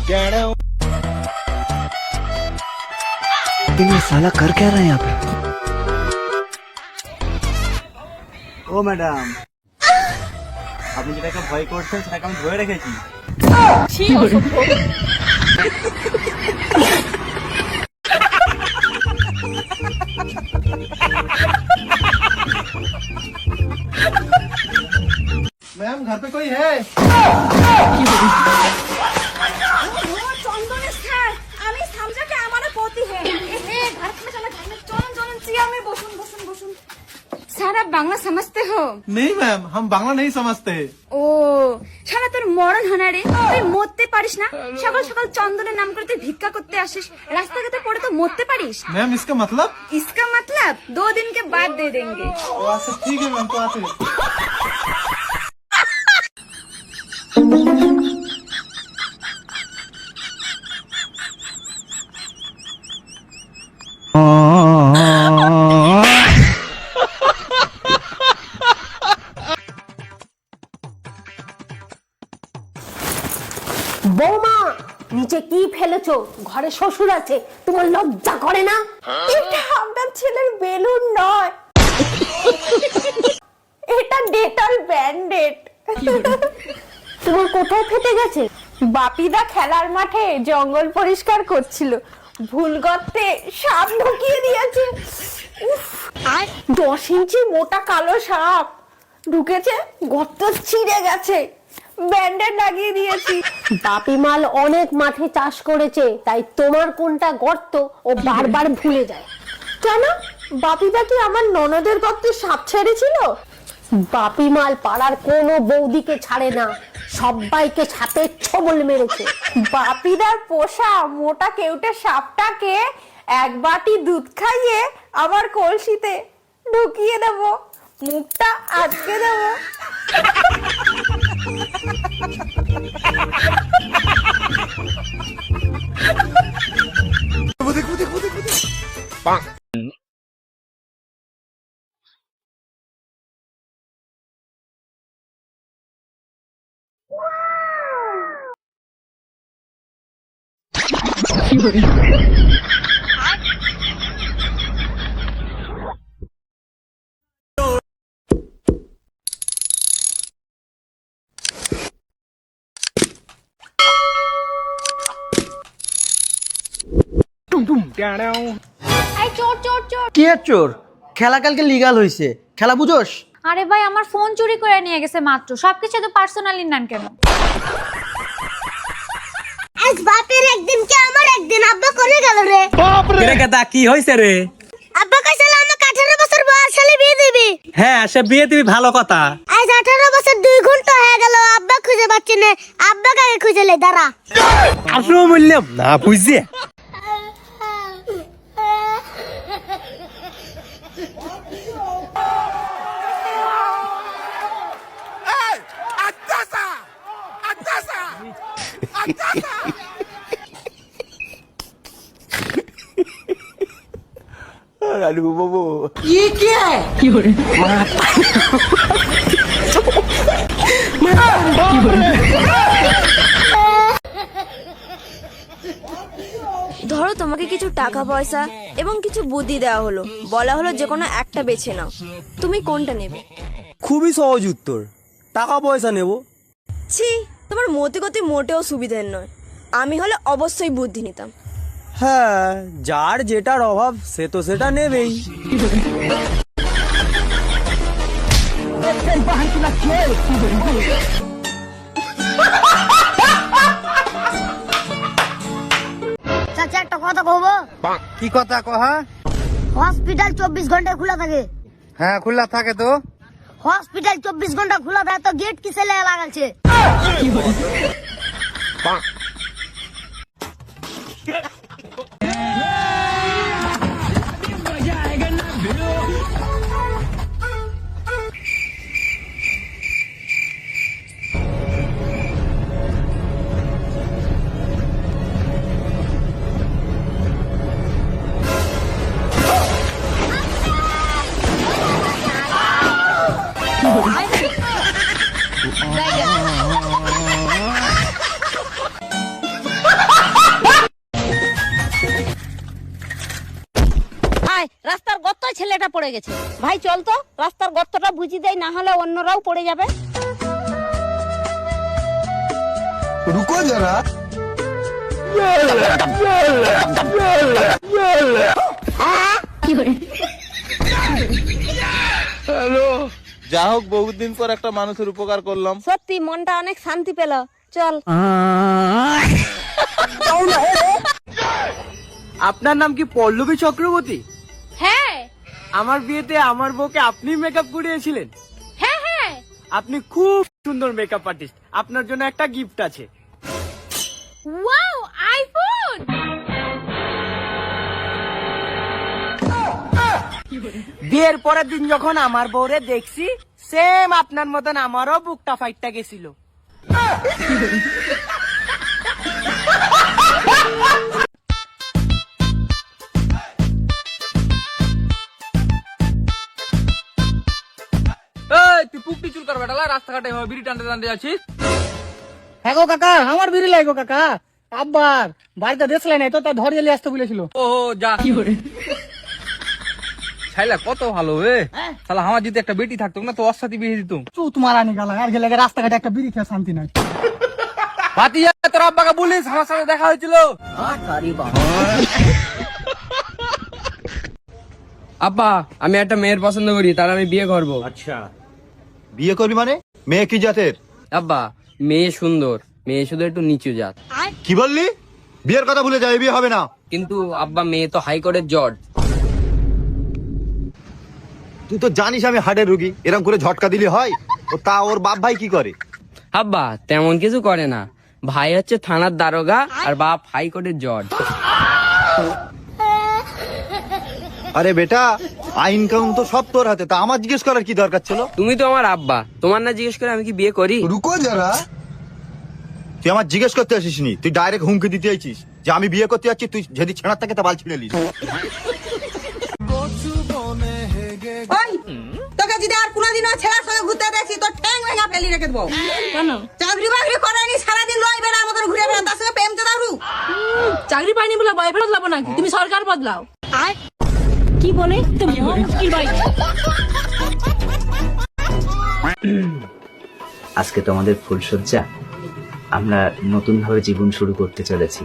ये साला कर क्या रहा है यहाँ पे? ও ম্যাডাম, আপনি যেটাকে ভয় করছেন সেটাকে আমি ধরে রেখেছি। मैम घर पे कोई है? चंदन स्যার, আমি समझा के हमारा पोती है। घर में चला घर में चलन चिया में बसुन बसुन बसुन। স্যার आप बांग्ला समझते हो? नहीं मैम, हम बांग्ला नहीं समझते। ও শালা তোর মরণ হানারে, তুই মরতে পারিস না? সকাল সকাল চন্দনের নাম করে তুই ভিক্ষা করতে আসিস, রাস্তাঘাটে পড়ে তো মরতে পারিস? मैम इसका मतलब? इसका मतलब 2 दिन के बाद दे देंगे। अच्छा ठीक है मैम, तो आते हैं। বৌমা, নিচে কি ফেলেছো? ঘরে শ্বশুর আছে, তোমার লজ্জা করে না? এটা আপনার ছেলের বেলুন নয়, এটা ডেটল ব্যান্ডেড। তোমার কোথায় ফেটে গেছে? বাপিদা খেলার মাঠে জঙ্গল পরিষ্কার করছিল, ভুল গর্তে সাপ ঢুকিয়ে দিয়েছে। আর 10 ইঞ্চি মোটা কালো সাপ ঢুকেছে, গর্ত ছিঁড়ে গেছে, ব্যান্ডেড লাগিয়ে দিয়েছি। বাপি মাল অনেক মাঠে চাষ করেছে, তাই তোমার কোনটা গর্ত ও বারবার ভুলে যায়। কেন, বাপিদা কি আমার ননদের গর্তে সাপ ছেড়েছিল? বাপি মাল পাড়ার কোনো বৌদিকে ছাড়ে না, সবাইকে সাপে ছবল মেরেছে। বাপিদার পোষা মোটা কেউটে সাপটাকে 1 বাটি দুধ খাইয়ে আমার কলসিতে ঢুকিয়ে দেব, মুখটা আটকে দেব। এই চোর চোর চোর। কি আর চোর? খেলা কালকে লিগাল হইছে, খেলা বুঝোস? আরে ভাই আমার ফোন চুরি করে নিয়ে গেছে মাত্র, সবকিছু তো পার্সোনালি নেন কেন? আজ বাপের একদিন কি আমার একদিন, আব্বা কোনে গেল রে? রে গাদা, কি হইছে রে? আব্বা কইছিল আমাকে 18 বছর বয়স হলে বিয়ে দিবি। হ্যাঁ, সে বিয়ে দিবি, ভালো কথা। আজ 18 বছর 2 ঘন্টা হয়ে গেল, আব্বা খুঁজে পাচ্ছি না। আব্বা কাকে খুঁজলে? দাঁড়া। আসলে বললাম না, বুঝছে? अरे बाबू ये क्या है? ধরো তোমাকে কিছু টাকা পয়সা এবং কিছু বুদ্ধি দেওয়া হলো, বলা হলো যে কোনো একটা বেছে নাও, তুমি কোনটা নেবে? খুবই সহজ উত্তর, টাকা পয়সা নেব। ছি, তোমার মতিগতি মোটেও সুবিধের নয়। আমি হলে অবশ্যই বুদ্ধি নিতাম। হ্যাঁ, যার যেটার অভাব সে তো সেটা নেবেই। চাচা একটা কথা কহবো? কি কথা কহা? হসপিটাল 24 ঘন্টা খোলা থাকে। হ্যাঁ খোলা থাকে তো। হসপিটাল 24 ঘন্টা খোলা থাকে তো গেট কিসে লাগালছে? ছেলেটা পড়ে গেছে। ভাই চল তো, রাস্তার গর্তটা বুঝি দেয়, না হলে অন্যরাও পড়ে যাবে। रुको जरा যা হোক বহুদিন পর একটা মানুষের উপকার করলাম। সত্যি মনটা অনেক শান্তি পেল। চল। আপনার নাম কি পল্লবী চক্রবর্তী? হ্যাঁ আমার বিয়েতে আমার বউকে আপনি মেকআপ করিয়েছিলেন? হ্যাঁ হ্যাঁ। আপনি খুব সুন্দর মেকআপ আর্টিস্ট। আপনার জন্য একটা গিফট আছে। Wow, iPhone. বিয়ের পরের দিন যখন আমার বউরে দেখছি, সেম আপনার মতন আমারও বুকটা ফাইটটা গেছিল। তুই পুকটি চুল কর বেটা, রাস্তাঘাটে বিড়ি টানতে টানতে যাচ্ছিস। হ্যাঁ গো কাকা, আমার বিড়ি লাগো কাকা। আব্বার বাড়িতে দেখলে নাই তো, তা ধরে জেলে আসতে বলেছিল। ও যা ছাইলা কত ভালো হে। শালা আমার যদি একটা বেটি থাকতো না তো ওর সাথে বিয়ে দিত। চুত মারানি গালা, আর গেলে রাস্তাঘাটে একটা বিড়ি খেয়ে শান্তি নাই। ভাতিজা তোর আব্বাকে বলিস আমার সাথে দেখা হয়েছিল। আব্বা আমি একটা মেয়ের পছন্দ করি, তার আমি বিয়ে করব। अच्छा বিয়ে করবি মানে? মেয়ে কি জাতের? আব্বা মেয়ে সুন্দর, মেয়ে শুধু একটু নিচু জাত। কি বললি? বিয়ের কথা ভুলে যাবে, বিয়ে হবে না। কিন্তু আব্বা মেয়ে তো হাইকোর্টের জজ। তুই তো জানিস আমি হার্টের রুগী, এরকম করে ঝটকা দিলে হয়? ও তা ওর বাপ ভাই কি করে? আব্বা তেমন কিছু করে না, ভাই হচ্ছে থানার দারোগা আর বাপ হাইকোর্টের জজ। আরে বেটা, আইন কানুন তো সব তোর হাতে, তা আমার জিজ্ঞেস করার কি দরকার ছিল? তুমি তো আমার আব্বা, তোমার না জিজ্ঞেস করে আমি কি বিয়ে করি? রুকো যারা, তুই আমার জিজ্ঞেস করতে আসিসনি, তুই ডাইরেক্ট হুমকি দিতে আইছিস যে আমি বিয়ে করতে যাচ্ছি। তুই যদি ছেঁড়ার থাকে তা বাল ছিঁড়ে নিস। তোকে যদি আর কোনোদিনও ছেলের সঙ্গে ঘুরতে দেখছি তো ঠ্যাং ভেঙা ফেলি রেখে দেবো। কেন? চাকরি বাকরি করেনি, সারাদিন লই বেড়া আমাদের ঘুরে বেড়া, তার সঙ্গে প্রেম তো দারু। চাকরি পাইনি বলে বয়ফ্রেন্ড বদলাবো নাকি? তুমি সরকার বদলাও। কি বলে তুমি? আজকে তো আমাদের ফুলসজ্জা, আমরা নতুন ভাবে জীবন শুরু করতে চলেছি।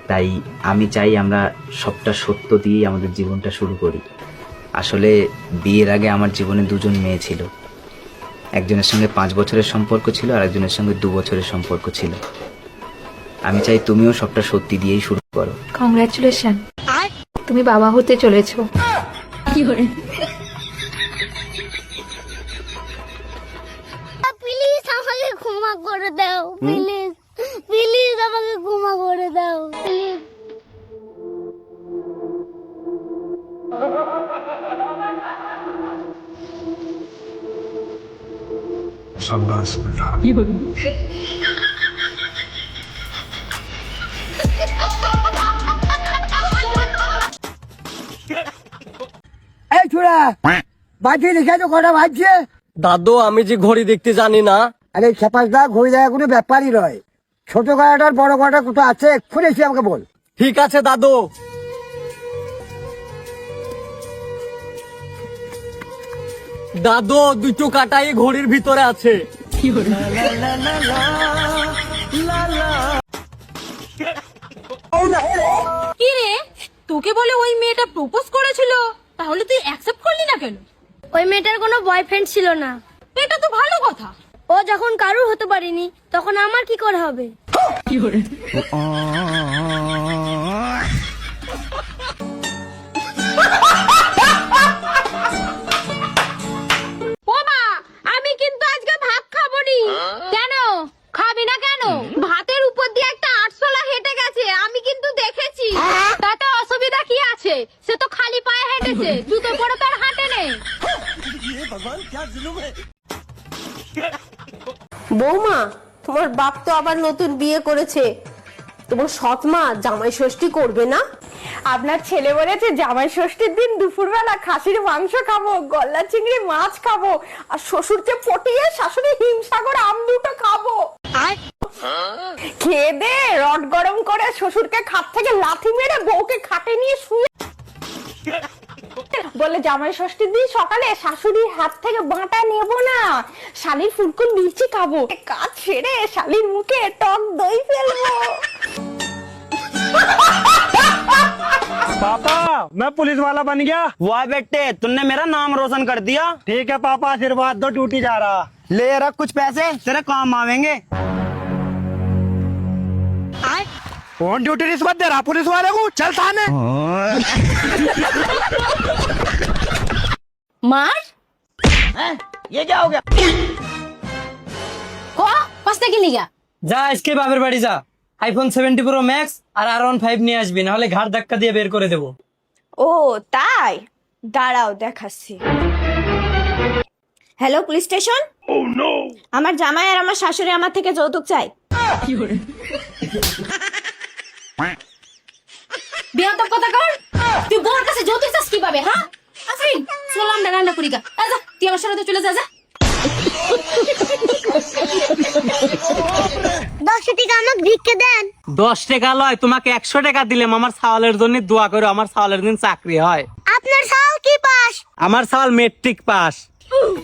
তাই আমি চাই আমরা সবটা সত্য দিয়ে আমাদের জীবনটা শুরু করি। আসলে বিয়ের আগে আমার জীবনে দুজন মেয়ে ছিল। একজনের সঙ্গে 5 বছরের সম্পর্ক ছিল, আর একজনের সঙ্গে 2 বছরের সম্পর্ক ছিল। আমি চাই তুমিও সবটা সত্যি দিয়েই শুরু করো। কংগ্রাচুলেশন, তুমি বাবা হতে চলেছো। প্লিজ আমাকে ক্ষমা করে দাও, প্লিজ প্লিজ আমাকে ক্ষমা করে দাও, প্লিজ। এই ছোড়া, বাজে দেখে তো কটা বাজছে? দাদু আমি যে ঘড়ি দেখতে জানি না। আরে খেপাসদা, ঘড়ি দেখা কোনো ব্যাপারই নয়। ছোট কড়াটার বড় কড়াটা কোথাও আছে, এক্ষুনি এসে আমাকে বল। ঠিক আছে দাদু। দাদু দুটো কাটাই ঘড়ির ভিতরে আছে। কি রে, তোকে বলে ওই মেয়েটা প্রপোজ করেছিল, তাহলে তুই অ্যাকসেপ্ট করলি না কেন? ওই মেয়েটার কোনো বয়ফ্রেন্ড ছিল না। এটা তো ভালো কথা। ও যখন কারুর হতে পারেনি, তখন আমার কি করে হবে? ওমা, আমি কিন্তু আজকে ভাত খাবো নি। কেন খাবি না কেন? ভাতের উপর দিয়ে একটা আরশোলা হেঁটে গেছে, আমি কিন্তু দেখেছি। তাতে অসুবিধা কি আছে? সে তো খালি পায়ে হেঁটেছে, জুতো পরে তার হাঁটে নেই। বৌমা, তোমার বাপ তো আবার নতুন বিয়ে করেছে, তোমার সৎ মা জামাই ষষ্ঠী করবে না? আপনার ছেলে বলেছে জামাই ষষ্ঠীর দিন দুপুরবেলা খাসির মাংস খাবো, গলদা চিংড়ি মাছ খাবো, আর শ্বশুরকে পটিয়ে শাশুড়ি হিমসাগর আম দুটো খাবো। খেয়ে দে রড গরম করে শ্বশুরকে খাট থেকে লাথি মেরে বউকে খাটে নিয়ে শুয়ে বলে জামাই ষষ্ঠীর দিন সকালে শাশুড়ির হাত থেকে বাঁটা নেব না, শালির ফুলকুন মির্চি খাবো, কাজ ছেড়ে শালির মুখে টক দই ফেলবো। पापा मैं पुलिस वाला बन गया। वाह बेटे, तुमने मेरा नाम रोशन कर दिया। ठीक है पापा, आशीर्वाद दो, ड्यूटी जा रहा। ले रख कुछ पैसे, तेरे काम आवेंगे। कौन ड्यूटी रिश्वत दे रहा पुलिस वाले को? चल थाने। मार ये क्या हो गया? को পাঁচটা কি লিগা? যা আজকে বাপের বাড়ি যা, আইফোন 70 প্রো ম্যাক্স আর R15 নিয়ে আসবি, না হলে ঘাড় ধাক্কা দিয়ে বের করে দেবো। ও তাই, দাঁড়াও দেখাচ্ছি। Hello police station. আমার জামাই আর আমার শাশুড়ি আমার থেকে যৌতুক চাই। বিয়াদব কথা কর, তুই বোর কাছে যৌতুক চাস কিভাবে? হ্যাঁ আফরিন, চলাম না রান্না করি গা। যা তুই আমার সাথে চলে যা। 10 টাকা আমাকে ভিক্ষে দেন। 10 টাকা লয়, তোমাকে 100 টাকা দিলাম। আমার সাওয়ালের জন্য দোয়া করো, আমার সাওয়ালের দিন চাকরি হয়। আপনার সাল কি পাস? আমার সাওয়াল মেট্রিক পাস।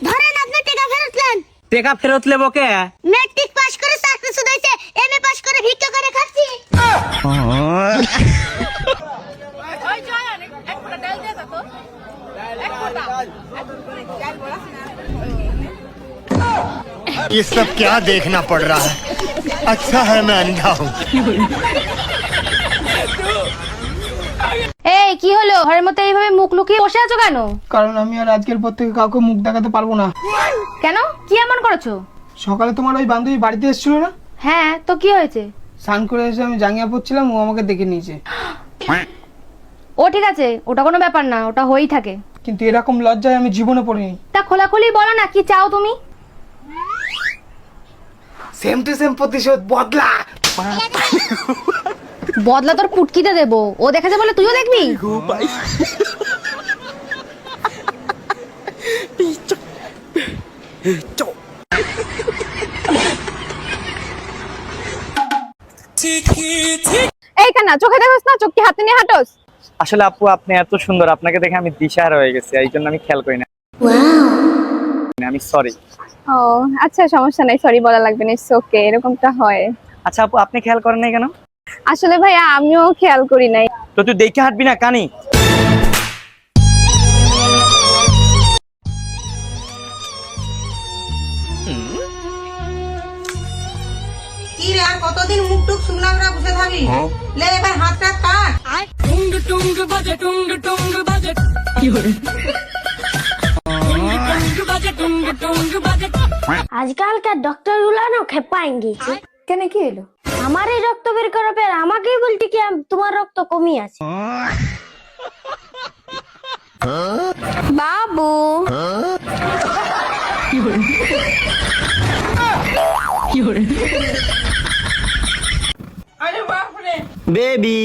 ধরেন আপনি টাকা ফেরত নেন। টাকা ফেরত লেবো কে? মেট্রিক পাস করে চাকরি শুধাইছে, এমএ পাস করে ভিক্ষা করে খাচ্ছি। ये सब क्या देखना पड़ रहा है? अच्छा है मैं अंधा हूँ। এই কি হলো, ঘরের মধ্যে এইভাবে মুখ লুকিয়ে বসে আছো কেন? কারণ আমি আর আজকের পর থেকে কাউকে মুখ দেখাতে পারবো না। কেন, কি এমন করেছো? সকালে তোমার ওই বান্ধবী বাড়িতে এসেছিল না? হ্যাঁ তো কি হয়েছে? স্নান করে এসে আমি জাঙ্গিয়া পরছিলাম, ও আমাকে দেখে নিয়েছে। ও ঠিক আছে, ওটা কোনো ব্যাপার না, ওটা হয়েই থাকে। কিন্তু এরকম লজ্জায় আমি জীবনে পড়িনি। তা খোলাখুলি বলো না, কি চাও তুমি? সেম টু সেম প্রতিশোধ, বদলা। বদলা তোর পুটকিতে দেবো, ও দেখেছে বলে তুইও দেখবি? এই কেন চোখে দেখোস না, চোখ কি হাতে নিয়ে হাঁটোস? আসলে আপু আপনি এত সুন্দর, আপনাকে দেখে আমি দিশাহারা হয়ে গেছি, এই জন্য আমি খেয়াল করি না। আমি সরি। ও আচ্ছা, সমস্যা নাই, সরি বলা লাগবে না, ইটস ওকে, এরকমটা হয়। আচ্ছা আপু, আপনি খেয়াল করেন নাই কেন? আসলে ভাইয়া আমিও খেয়াল করি নাই। তো তুই দেখে হাঁটবি না কানি? কি রে, আর কতদিন মুখ টুক শুকনা করে বসে থাকবি? লে এবার হাতটা কাট। আজকালকার ডক্টর গুলা না খেপাই গেছে। কেন, কি হলো? আমার এই রক্ত বের করার পর আমাকেই বলতে কি তোমার রক্ত কমই আছে। বাবু बेबी